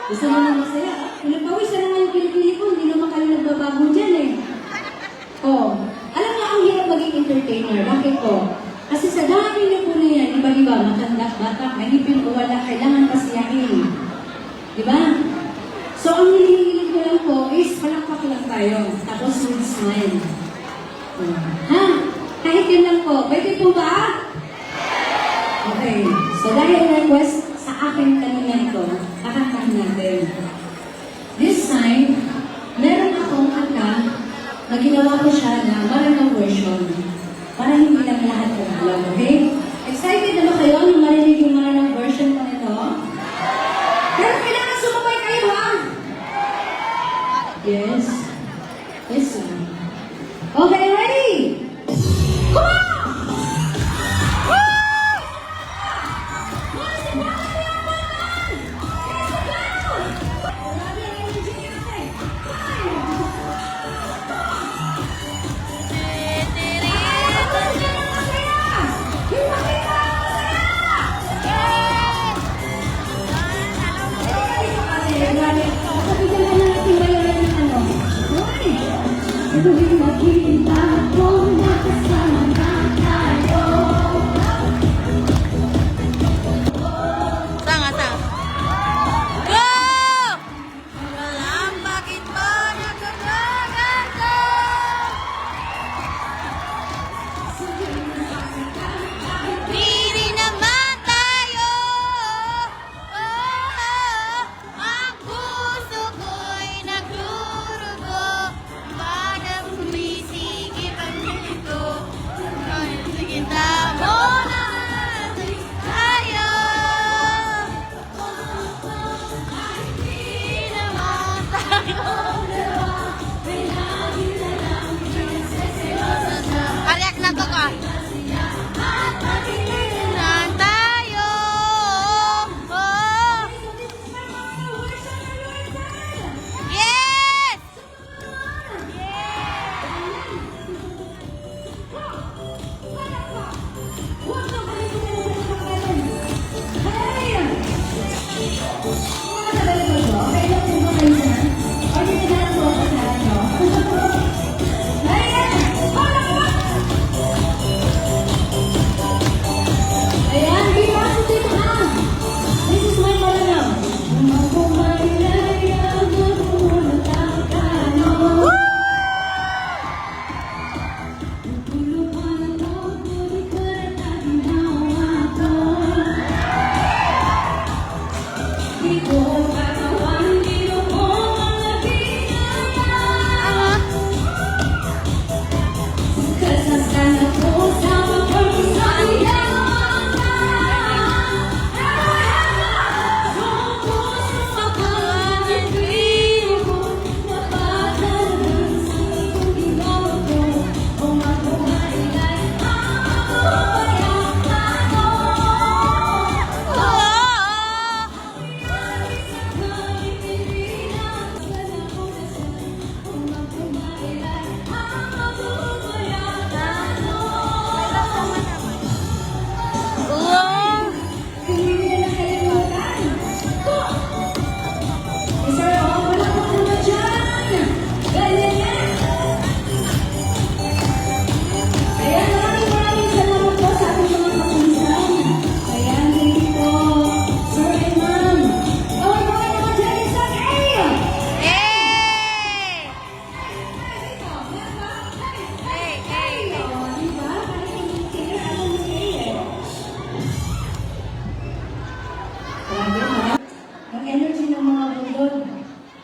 Gusto mo na masaya? Pinagpawis na naman yung kilikili ko, hindi naman kayo nagbabago dyan eh. Oh, alam niyo ang hirap maging entertainer. Bakit po? Kasi sa dami na po na yan, iba-iba, matanda, bata, mahipin o wala, kailangan pasiyahin. Diba? So, ang hinihilig ko lang po is palakpak lang tayo. Tapos with smile. Ha? Kahit yun lang po. Pwede po ba? Okay. So, dahil request sa akin kanina ito, kakantahin natin. This time, meron akong kanta na ginawa ko siya na maraming version para hindi lang lahat ko alam. Okay? Excited na ba kayo nung marinig yung maraming version ko nito? Pero kailangan sumabay kayo, ha? Yes. Listen. Okay, ready? Come on!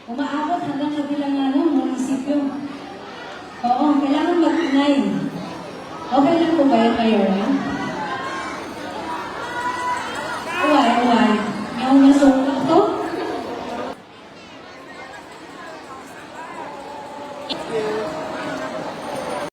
Umaabot hanggang kabilang munisipyo. Oo, kailangan mag-inay. Okay lang po ba yun kayo, ha?